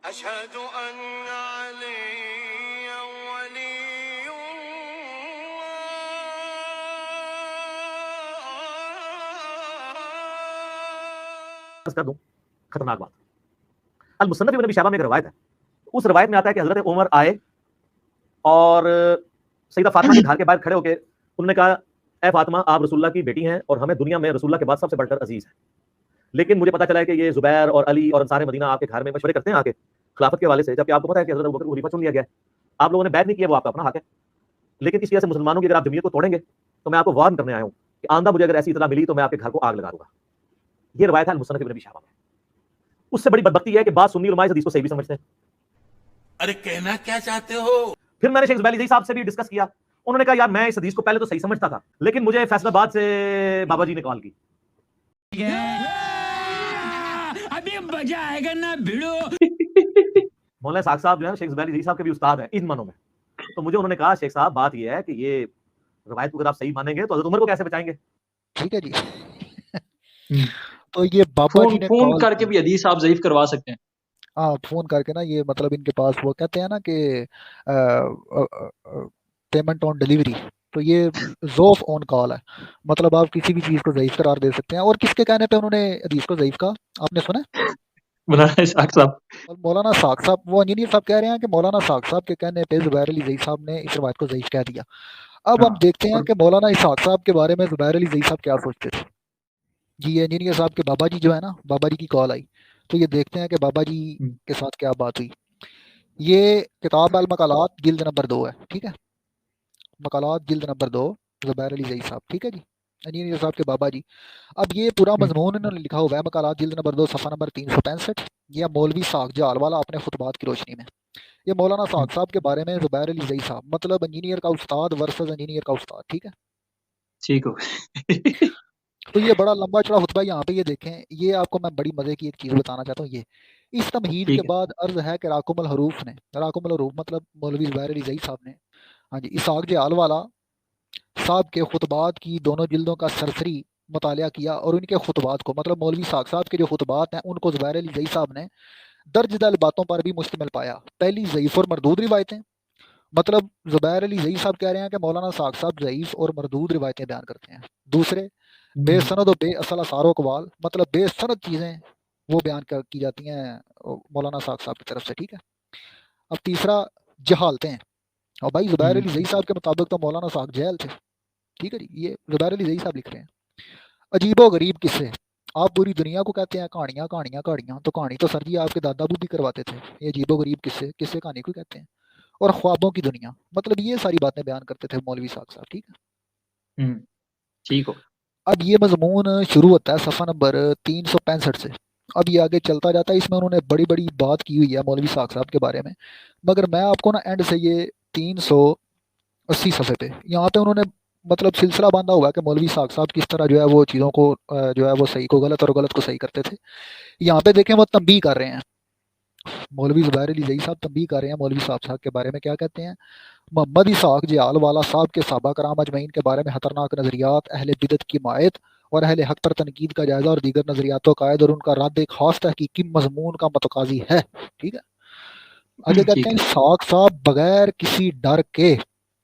अशहदु अन्ना अलिय्यन वलियुल्लाह। कर दूं खतरनाक बात। अल मुसन्नफ इब्न अबी शैबा में एक रवायत है, उस रवायत में आता है कि हजरत उमर आए और सईदा फातिमा के घर के बाहर खड़े होकर उन्होंने कहा, ए फातिमा, आप रसूलुल्लाह की बेटी हैं और हमें दुनिया में रसूलुल्लाह के बाद सबसे बढ़कर अजीज है, लेकिन मुझे पता चला है कि ये जुबैर और अली और अंसार मदीना आपके घर में मशवरे करते हैं आके खिलाफत के हवाले से, जबकि आपको पता है कि हजरत अबू बकर को खलीफा चुन लिया गया है। आप लोगों ने बैत नहीं किया, वो आपका अपना हक है, लेकिन इस वजह से मुसलमानों की अगर आप जमीयत को तोड़ेंगे तो मैं आपको वार्न करने आया हूं कि आंदा मुझे अगर ऐसी इतला मिली तो मैं आपके घर को आग लगा दूंगा। ये रवायत है मुसन्नफ इब्न अबी शैबा में। उससे बड़ी बदबख्ती है कि बाद सुन्नी उलमा इस हदीस को सही भी समझते हैं। अरे कहना क्या चाहते हो? फिर मैंने शेख जुबैर साहब से भी डिस्कस किया, उन्होंने कहा यार मैं इस हदीस को पहले तो सही समझता था, लेकिन मुझे फैसलाबाद से बाबा जी ने कॉल की। अभी मजा आएगा ना भिड़ो। मौलाना साहब साहब जो है शेख जुबैर साहब के भी उस्ताद हैं इन मनों में। तो मुझे उन्होंने कहा, शेख साहब बात ये है कि ये रवायत को अगर आप सही मानेंगे तो हजरत उमर को कैसे बचाएंगे? ठीक है जी। तो ये बाबा जी ने फोन करके भी हदीस आप ज़ईफ करवा सकते हैं। हाँ, फोन करके ना, ये मतलब इनके पास वो कहते हैं ना कि पेमेंट ऑन डिलीवरी, तो ये ज़ोफ ऑन कॉल है, मतलब आप किसी भी चीज़ को ज़ईफ करार दे सकते हैं। और किसके कहने पे उन्होंने हदीस को ज़ईफ कहा, आपने सुना है? मौलाना इसहाक साहब। और मौलाना साहब साहब, वो इंजीनियर साहब कह रहे हैं कि मौलाना साहब साहब के कहने पे ज़ुबैर अली ज़ई साहब ने इस रवायत को ज़ईफ कह दिया। अब हम देखते हैं कि मौलाना इसहाक साहब के बारे में ज़ुबैर अली ज़ई साहब क्या सोचते थे। जी, ये इंजीनियर साहब के बाबा जी जो है ना, बाबा जी की कॉल आई, तो ये देखते हैं कि बाबा जी के साथ क्या बात हुई। ये किताब अल मकालात जिल्द नंबर 2 है, ठीक है, मकालात जिल्द नंबर 2, ज़ुबैर अली ज़ई साहब, ठीक है जी, इंजीनियर साहब के बाबा जी। अब ये पूरा मजमून इन्होंने लिखा हुआ है मकालात जिल्द नंबर 2 सफ़ा नंबर 365, ये मौलवी साग जाल वाला अपने खुतबात की रोशनी में। ये मौलाना साग साहब के बारे में ज़ुबैर अली ज़ई साहब, मतलब इंजीनियर का उस्ताद वर्सेस इंजीनियर का उस्ताद, ठीक है। ठीक हो। तो ये बड़ा लंबा चौड़ा खुतबा यहाँ पे, ये देखें, ये आपको मैं बड़ी मजे की एक चीज़ बताना चाहता हूँ। ये इस तमहीद के बाद अर्ज है कि राकुमुल हरूफ ने, राकुमुल हरूफ मतलब मौलवी ज़ुबैर अली ज़ई साहब ने, हाँ जी, इसहाक जयाल वाला साहब के खुतबात की दोनों जिल्दों का सरसरी मुतालिया किया, और उनके खुतबात को, मतलब मौलवी इसहाक साहब के जो खुतबात हैं उनको ज़ुबैर अली ज़ई साहब ने दर्ज दल बातों पर भी मुश्तमिल पाया। पहली, ज़ईफ़ और मरदूद रिवायतें, मतलब ज़ुबैर अली ज़ई साहब कह रहे हैं कि मौलाना इसहाक साहब ज़ईफ़ और मरदूद रिवायतें बयान करते हैं। दूसरे, बेसनद और बेअसल असार कवाल, मतलब बेसनद चीज़ें वो बयान की जाती हैं मौलाना साहब साहब की तरफ से, ठीक है। अब तीसरा, जहालतें, और भाई ज़ुबैर अली ज़ई साहब के मुताबिक तो मौलाना साहब जहल थे, ठीक है जी, ये ज़ुबैर अली ज़ई साहब लिख रहे हैं। अजीबो गरीब किस्से, आप पूरी दुनिया को कहते हैं कहानियाँ कहानियाँ कहानियाँ, तो कहानी तो सर जी आपके दादा अबू भी करवाते थे। ये अजीबो गरीब किस्से, किस्से कहानी को कहते हैं। और ख्वाबों की दुनिया, मतलब ये सारी बातें बयान करते थे मौलवी साहब, ठीक है। ठीक हो। अब ये मजमून शुरू होता है सफ़ा नंबर 365 से, अब ये आगे चलता जाता है। इसमें उन्होंने बड़ी बड़ी बात की हुई है मौलवी साहब साहब के बारे में, मगर मैं आपको ना एंड से ये 380 सफ़े पे, यहाँ पे उन्होंने मतलब सिलसिला बांधा हुआ है कि मौलवी साहब साहब किस तरह जो है वो चीज़ों को जो है वो सही को गलत और गलत को सही करते थे। यहाँ पे देखें, वो तंबीह कर रहे हैं, मौलवी ज़ुबैर अली ज़ई साहब तंबीह कर रहे हैं मौलवी साहब साहब के बारे में। क्या कहते हैं, मोहम्मद इसहाक जयाल वाला साहब के साहबा कराम अजमईन के बारे में खतरनाक नज़रियात, अहले बिदत की मायत और अहले हक पर तनकीद का जायज़ा और दीगर नज़रियात कायद और उनका रद्द एक खास तहकीकी मजमून का मतकाजी है, ठीक है। आगे कहते हैं, इसहाक साहब बगैर किसी डर के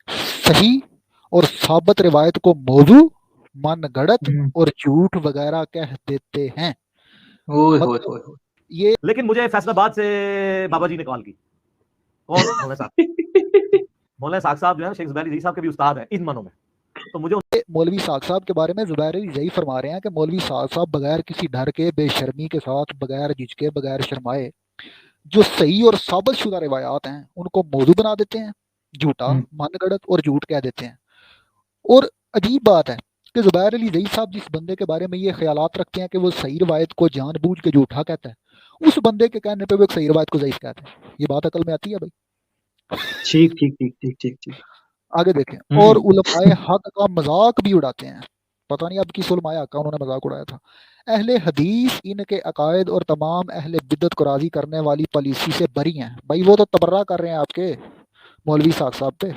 सही और साबित रिवायत को मौजू, मन गढ़त और झूठ वगैरह कह देते हैं। मतलब ये, लेकिन मुझे फैसलाबाद से बाबा जी ने कॉल की। कौन? मौलाना साहब। मौलाना साहब जो है शेख जुबैर अली साहब के भी उस्ताद हैं इन मनों में। तो मुझे मौलवी साहब के बारे में ज़ुबैर अली ज़ई फरमा रहे हैं कि मौलवी साहब बगैर किसी डर के, बेशर्मी के साथ, बगैर झिझके, बगैर शर्माए, जो सही और साबित शुदा रिवायात हैं उनको मौजू बना देते हैं, झूठा, मनगढ़ंत और झूठ कह देते हैं। और अजीब बात है कि ज़ुबैर अली ज़ई साहब जिस बंदे के बारे में ये ख्यालात रखते हैं कि वो सही रवायत को जानबूझ के झूठा कहता है, उस बंदे के कहने पे वो एक सही रवायत को ज़ईफ कहते हैं। ये बात अकल में आती है भाई? ठीक ठीक ठीक ठीक ठीक ठीक। आगे देखें, और उलमाए हक का मजाक भी उड़ाते हैं। पता नहीं अब किस उलमाए हक का उन्होंने मजाक उड़ाया था। अहले हदीस इनके अकायद और तमाम अहले बिदत को राजी करने वाली पॉलिसी से बरी हैं। भाई वो तो तबर्रा कर रहे हैं आपके मौलवी साहब पे,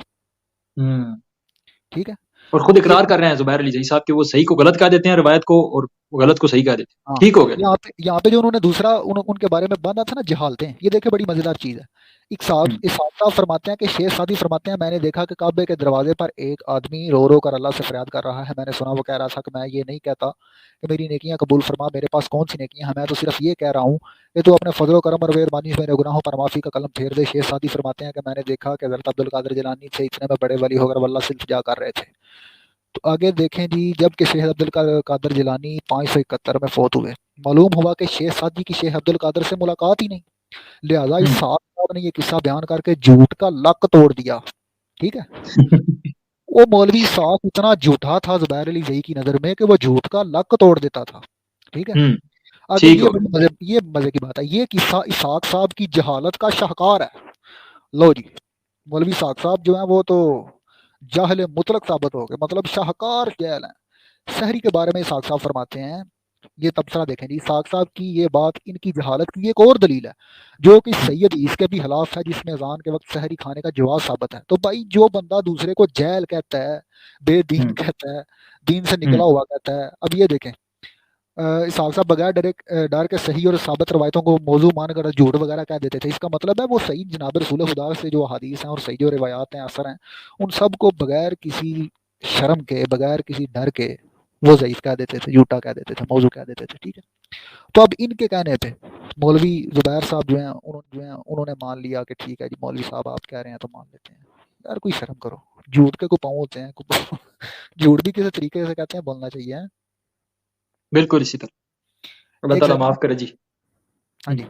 ठीक है। और खुद इकरार कर रहे हैं जुबैर अली जई साहब कि वो सही को गलत कह देते हैं रिवायत को, और वो गलत को सही कह देते हैं। हाँ, ठीक हो गया। यहाँ पे जो उन्होंने दूसरा उनके बारे में बांधा था ना जहालतें, ये देखिए बड़ी मजेदार चीज है। इस साहब फरमाते हैं कि शेख सादी फरमाते हैं, मैंने देखा कि काबे के दरवाजे पर एक आदमी रो रो कर अल्लाह से फरियाद कर रहा है। मैंने सुना वो कह रहा था कि मैं ये नहीं कहता कि मेरी नेकियां कबूल फरमा, मेरे पास कौन सी नेकियां हैं, मैं तो सिर्फ ये कह रहा हूँ कि तू अपने फजलो करम और मेहरबानी से मेरे गुनाहों पर माफी का कलम फेर दे। शेख सादी फरमाते हैं कि मैंने देखा कि हज़रत अब्दुल कादिर जिलानी से इतने में बड़े वली होकर अल्लाह से इल्तिजा कर रहे थे। तो आगे देखें जी, जबकि शेख अब्दुल कादिर जिलानी 571 में फौत हुए, मालूम हुआ कि शेख सादी की शेख अब्दुल कादिर से मुलाकात ही नहीं। लिहाजा इस साहब ने ये किस्सा बयान करके झूठ का लक तोड़ दिया। ठीक है, वो मौलवी साहब इतना झूठा था जुबैर अली ज़ई की नजर में कि वो झूठ का लक तोड़ देता था। ठीक है, आगे ठीक हो गया। ये मजे की बात है, ये किस्सा इसहाक साहब की जहालत का शाहकार है। लो जी, मौलवी इसहाक साहब जो है वो तो जाहल मुतलक साबित हो गए, मतलब शाहकार जहल है। सहरी के बारे में इसहाक साहब फरमाते हैं, ये तबसरा देखें जी, इसहाक साहब की ये बात इनकी जहालत की एक और दलील है जो कि सैयद इसके भी खिलाफ है, जिसमें अजान के वक्त सहरी खाने का जवाब साबित है। तो भाई जो बंदा दूसरे को जहल कहता है, बेदीन कहता है, दीन से निकला हुआ कहता है, अब ये देखें इसहाक साहब बगैर डर के सही और साबित रवायतों को मौजू मानकर झूठ वगैरह कह देते थे। इसका मतलब है वो सही जनाब रसूल खुदा से जो हदीस हैं और सही जो रिवायात हैं असर हैं, उन सब को बगैर किसी शर्म के, बगैर किसी डर के वो ज़ईफ कह देते थे, झूठा कह देते थे, मौजू कह देते थे। ठीक है, तो अब इनके कहने पे मौलवी जुबैर साहब जो हैं उन्होंने मान लिया कि ठीक है जी मौलवी साहब आप कह रहे हैं तो मान लेते हैं। यार कोई शर्म करो, झूठ के को पाँव होते हैं, झूठ भी किसी तरीके से कहते हैं बोलना चाहिए है? बिल्कुल इसी तरह। अल्लाह एक ताला सेकंड, माफ करे जी। हाँ जी,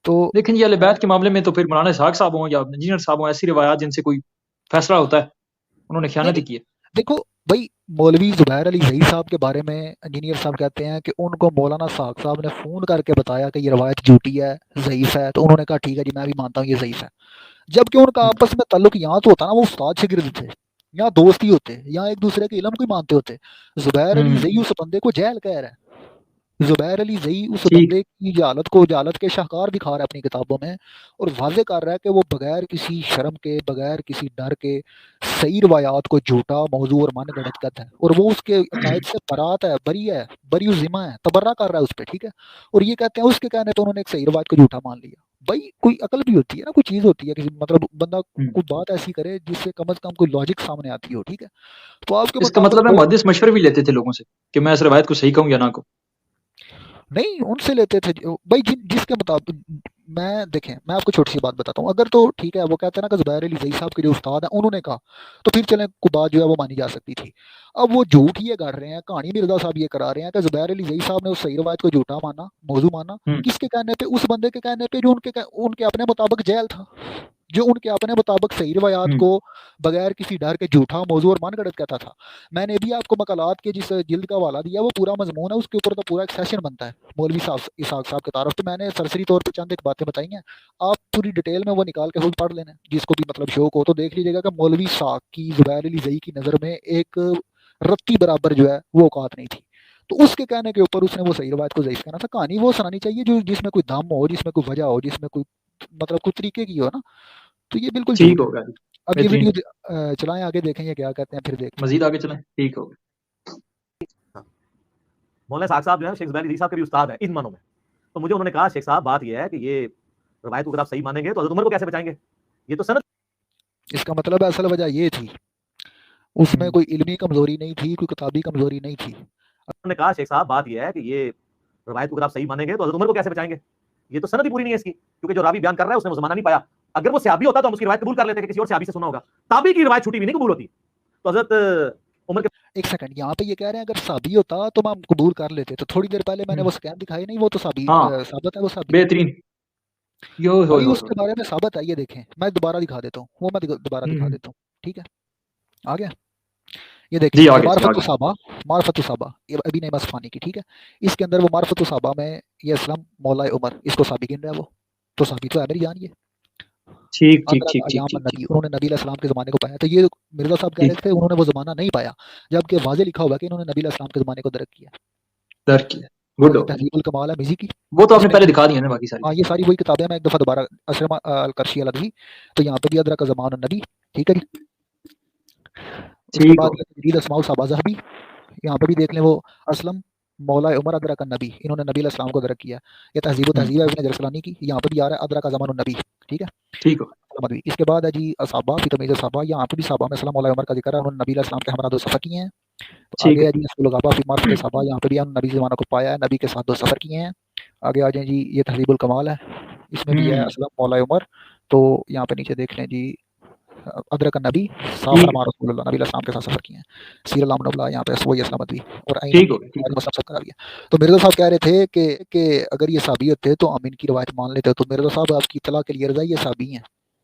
तो लेकिन ये अलबैत के मामले में तो फिर मौलाना इसहाक साहब हों या इंजीनियर साहब हों, ऐसी रिवायात जिनसे कोई फैसला होता है, उन्होंने नहीं खयानत ही नहीं, की है। देखो भाई, मौलवी जुबैर अली ज़ई साहब के बारे में इंजीनियर साहब कहते हैं कि उनको मौलाना साहब साहब ने फ़ोन करके बताया कि ये रवायत झूठी है, ज़ईफ़ है, तो उन्होंने कहा ठीक है जी मैं भी मानता हूँ ये ज़ईफ़ है। जबकि उनका आपस में ताल्लुक यहाँ तो होता ना, वो उस्ताद शिगिर्द थे, यहाँ दोस्ती होते, यहाँ एक दूसरे के इल्म को ही मानते होते। जुबैर अली ज़ई उस बंदे को जहल कह रहा है, जुबैर अली ज़ई उस ठीक। बंदे की जहालत के शाहकार दिखा रहा है अपनी किताबों में, और वाज़े कर रहा है कि वो बगैर किसी शर्म के, बगैर किसी डर के सही रवायात को झूठा मौजू और मन गढ़ंत करता है, और वो उसके अकायद से बरात है, बरी ज़िम्मा है, तबर्रा कर रहा है उस पे। ठीक है, और ये कहते हैं उसके कहने पे उन्होंने एक सही रवायत को झूठा मान लिया। भाई कोई अकल भी होती है ना, कोई चीज़ होती है, किसी मतलब बंदा कोई बात ऐसी करे जिससे कम से कम कोई लॉजिक सामने आती हो। ठीक है, तो आपके इसका मुताबिक मतलब है मुहद्दिस मशवरे भी लेते थे लोगों से कि मैं इस रवायत को सही कहूं या ना कहूं। नहीं, उनसे लेते थे भाई जिसके मुताबिक। मैं देखें, मैं आपको छोटी सी बात बताता हूँ, अगर तो ठीक है वो कहते हैं ना कि जुबैर अली ज़ई साहब के जो उस्ताद हैं उन्होंने कहा, तो फिर चलें को बात जो है वो मानी जा सकती थी। अब वो झूठ ये कर रहे हैं, कहानी मिर्जा साहब ये करा रहे हैं कि जुबैर अली ज़ई साहब ने उस सही रवायत को झूठा माना, मौजू माना, किसके कहने पे? उस बंदे के कहने पे जो उनके अपने मुताबिक जहल था, जो उनके अपने मुताबिक सही रवायात को बगैर किसी डर के झूठा मौजू और मन गढ़ंत कहता था। मैंने भी आपको मकालात के जिस जिल्द का हवाला दिया वो पूरा मजमून है, उसके ऊपर तो पूरा एक सेशन बनता है मौलवी साहब इसहाक साहब की तरफ। तो मैंने सरसरी तौर पे चंद एक बातें बताई हैं, आप पूरी डिटेल में वो निकाल के खुद पढ़ लेना, जिसको भी मतलब शौक हो तो देख लीजिएगा कि मौलवी साहब की जुबैर अली ज़ई की नज़र में एक रत्ती बराबर जो है वो औकात नहीं थी। तो उसके कहने के ऊपर उसने वो सही रवायत को ज़ईफ कहना था। कहानी वो सुनानी चाहिए जो जिसमें कोई दम हो, जिसमें कोई वजह हो, जिसमें कोई मतलब कुछ तरीके की हो ना, तो ये बिल्कुल ठीक झूठ है। होगा जी। अब ये बेहतरीन। वीडियो चलाएं, आगे देखें ये क्या कहते हैं, फिर देखते हैं। मजीद आगे चलें। ठीक होगा। मौलाना इसहाक साहब जो है शेख जुबैर अली साहब के भी उस्ताद है इन मानों में। तो मुझे उन्होंने कहा शेख साहब बात ये है कि ये रवायत को अगर आप सही मानेंगे तो हज़रत उमर को कैसे बचाएंगे, ये तो सनद। इसका मतलब असल वजह ये थी, उसमें कोई इल्मी कमजोरी नहीं थी, कोई किताबी कमजोरी नहीं थी। उन्होंने कहा शेख साहब बात ये है कि ये रवायत को अगर आप सही मानेंगे तो हज़रत उमर को कैसे बचाएंगे, ये तो सनद ही पूरी नहीं है इसकी, क्योंकि जो रावी बयान कर रहा है उसने वो ज़माना नहीं पाया। अगर वो सहाबी होता तो हम उसकी रवायत कबूल कर लेते कि किसी और सहाबी से सुना होगा, ताबी की रवायत छूटी भी नहीं कबूल होती। तो हज़रत उमर के एक सेकंड, यहाँ पे ये कह रहे हैं अगर साबी होता तो हम कबूल कर लेते, तो थोड़ी देर पहले मैंने वो स्कैम दिखाई नहीं, वो तो साबी हाँ, साबित है, वो साबी बेहतरीन। यो हो भाई हो उसके बारे में साबित है। ये देखें, मैं दोबारा दिखा देता हूँ, वो मैं दोबारा दिखा देता हूँ। ठीक है, आ गया, ये देखें, जी ये आगे मारफत साबा ये अभी नहीं मसफानी की। ठीक है, इसके अंदर वो मारफत साबा में ये असलम मौला उमर इसको साबी गिन रहा है, वो तो साबी तो है मेरी जान। ये ठीक ठीक ठीक ठीक ठीक नबी, उन्होंने नबी अलैहिस्सलाम के ज़माने को पाया, तो ये मिर्ज़ा साहब कह रहे थे उन्होंने वो ज़माना नहीं पाया, जबकि वाज़े लिखा हुआ है कि इन्होंने नबी अलैहिस्सलाम के ज़माने को दरक किया। दर किया। गुड हो। तहज़ीबुल कमाल है मिज़ी की, वो तो आपने इसमें पहले दिखा दिया ना बाकी सारी। हाँ ये सारी वही किताबें, मैं एक दफ़ा दोबारा असरमा अल करशी अल अदवी, तो यहाँ पे भी अदरक ज़मान नबी। ठीक है जी, उसके ठीक बाद हो ये तजरीद अस्माउ साहबा ज़हबी, यहाँ पे भी देख लें वो असलम मौला उमर अदरक नबी, इन्होंने नबी अलैहिस्सलाम को अदरक किया। ये तहज़ीब व तहज़ीब है इब्न जरसलानी की, यहाँ पे भी आ रहा है अदरक ज़मान नबी, ठीक है। ठीक हो मदवी। इसके बाद है जी असहाबा फी तमीज़ असहाबा, यहाँ पे भी सहाबा में सलाम मौला उमर का जिक्र है, उन्होंने नबी अलैहिस्सलाम के हमरा दो सफ़र किए हैं। तो ठीक आगे है है जी रसूल गबा फी मारिफत सहाबा, यहाँ पे भी हम नबी ज़माना को पाया है, नबी के साथ दो सफ़र किए हैं। आगे आ जाएं जी, ये तहज़ीबुल कमाल है, इसमें भी है असलम मौला उमर। तो यहाँ पे नीचे देख लें जी अदरक नबी साफ ठीक फरमा रसूलुल्लाह, नबी अलैहिस्सलाम के साथ सफ़र किए हैं। सीर अल-अमनुल्लाह यहाँ पे वही असलम मदवी और आइन ठीक हो गया, ठीक बुखारी हो मुस्लिम सब करा दिया। तो मिर्ज़ा साहब कह रहे थे कि अगर ये साहबी होते तो हम इनकी रवायत मान लेते। तो मिर्ज़ा साहब आपकी इत्तला के लिए रज़ा ये साहबी हैं।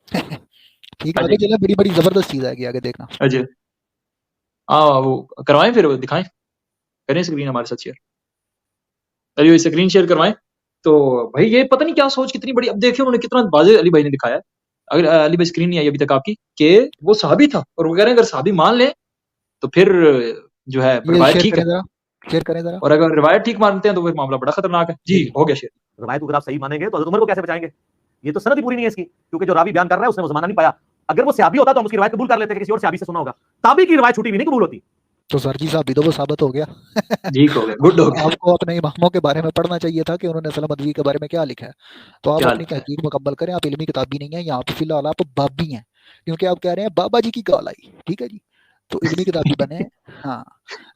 ठीक है, आगे अजय चलें, बड़ी बड़ी ज़बरदस्त चीज़ आएगी, आगे देखना। अजय वो करवाएं, फिर वो दिखाएं, करें स्क्रीन हमारे साथ शेयर। चलिए स्क्रीन शेयर करवाएं। तो भाई ये पता नहीं क्या सोच कितनी बड़ी, अब देखिए उन्होंने कितना वाज़ेह अली भाई ने दिखाया है। अगर अली भाई स्क्रीन नहीं आई अभी तक आपकी, कि वो सहाबी था और वो कह रहे हैं अगर सहाबी मान लें तो फिर जो है ये रिवायत शेयर ठीक करें है, ज़रा, शेयर करें ज़रा। और अगर रिवायत ठीक मानते हैं तो फिर मामला बड़ा खतरनाक है। जी हो गया शेयर। रवायत को अगर आप सही मानेंगे तो हज़रत उमर को कैसे बचाएंगे? ये तो सनद ही पूरी नहीं है इसकी, क्योंकि जो रावी बयान कर रहा है उसने वो ज़माना नहीं पाया। अगर वो सहाबी होता तो हम उसकी रिवायत कबूल कर लेते कि किसी और सहाबी से सुना होगा। ताबी की रिवायत छूटी भी नहीं कबूल होती। तो सर जी साहब भी तो वो साबित हो गया। ठीक हो गया, गुड हो गया। आपको अपने इमामों के बारे में पढ़ना चाहिए था कि उन्होंने सलाम मदवी के बारे में क्या लिखा है। तो आप क्या अपनी लिखा है? तहकीक मुकम्मल करें, आप इल्मी किताबी नहीं है, यहाँ पे फिलहाल आप बाबी हैं, क्योंकि आप कह रहे हैं बाबा जी की गाल आई, ठीक है जी। तो इल्मी किताबी बने, हाँ,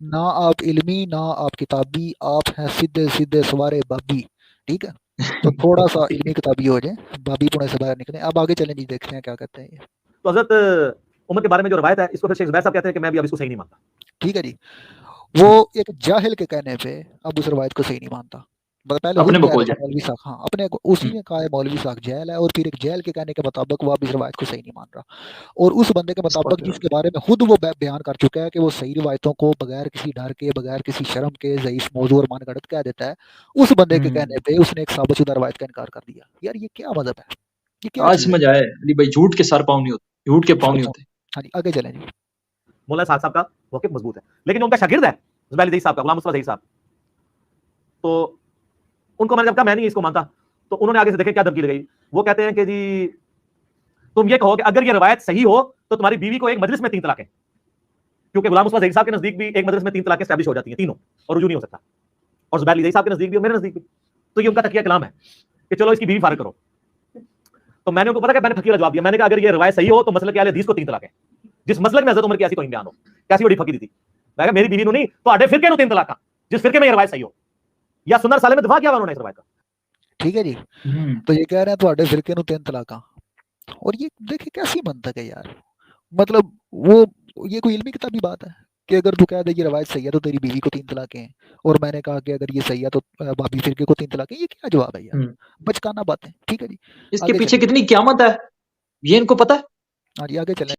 ना आप इल्मी ना आप किताबी, आप हैं सीधे सीधे सवारे बाबी, ठीक है। तो थोड़ा सा इल्मी किताबी हो जाए, बाबी पुणे से बाहर निकले। अब आगे चलें जी, देखते हैं क्या कहते हैं ये। तो हज़रत उमर के बारे में जो रवायत है, इसको फिर शेख ज़ुबैर साहब कहते हैं कि मैं भी अब इसको सही नहीं मानता। ठीक है जी, वो एक जाहिल के कहने पे अब उस रवायत को सही नहीं मानता। मतलब पहले अपने खुद कह बकौल रहा था जाए। मौलवी साहब, हाँ, अपने को उसी ने कहा है मौलवी साहब जैल है, और फिर एक जैल के कहने के मुताबिक वो अब इस रवायत को सही नहीं मान रहा। और उस बंदे के मुताबिक जिसके बारे में खुद वो बयान कर चुका है कि वो सही रिवायतों को बगैर किसी डर के, बगैर किसी शर्म के ज़ईफ़ मौजू और मनगढ़ंत कह देता है, उस बंदे के कहने पे उसने एक साबितशुदा रवायत का इनकार कर दिया। यार ये क्या मज़हब है? ये क्या आज चीज़ है? समझ आए अली भाई, झूठ के सर पाँव नहीं होते, झूठ के पाँव नहीं होते। हाँ जी, आगे चलें जी। मौलाना साहब का मौक़िफ़ मजबूत है, लेकिन जो उनका शागिर्द है ज़ुबैर ज़ई साहब का, गुलाम मुस्तफ़ा ज़ई साहब, तो उनको मैंने जब कहा मैं नहीं इसको मानता, तो उन्होंने आगे से देखे क्या धमकी लगाई। वो कहते हैं कि जी तुम ये कहो कि अगर ये रवायत सही हो तो तुम्हारी बीवी को एक मजलिस में 3 तलाकें, क्योंकि गुलाम मुस्तफ़ा ज़ई साहब के नज़दीक भी एक मजलिस में 3 तलाकें एस्टैब्लिश हो जाती हैं तीनों, और रुजू नहीं हो सकता। और ज़ुबैर ज़ई साहब के नज़दीक भी और मेरे नज़दीक भी। तो ये उनका तकिया कलाम है कि चलो इसकी बीवी फारिग करो। तो मैंने उनको पता, मैंने फकीर जवाब दिया, मैंने कहा अगर ये रवायत सही हो तो मसलक अहले हदीस को 3 तलाकें, जिस मसलक में हज़रत उमर की ऐसी कोई बयान हो, कैसी बड़ी फकी दी थी। मैं कहा मेरी बीवी नहीं तो आधे फिरके नो 3 तलाक, जिस फिरके में ये रवायत सही हो, या सुन्नत साले में दफा किया उन्होंने इस रवायत का। ठीक है जी, तो ये कह रहे हैं ਤੁਹਾਡੇ ਫਿਰਕੇ ਨੂੰ 3 तलाक। और ये देखिए कैसी मंतक है यार, मतलब वो ये कोई इल्मी किताबी बात है कि अगर तू कह दे ये रवायत सही है तो तेरी बीवी को 3 तलाकें हैं, और मैंने कहा कि अगर ये सही है तो भाभी फिरके को 3 तलाकें। ये क्या जवाब है यार, बचकाना बातें। ठीक है जी, इसके आगे पीछे चलें। कितनी क़यामत है ये इनको पता है। हाँ जी, आगे चलें।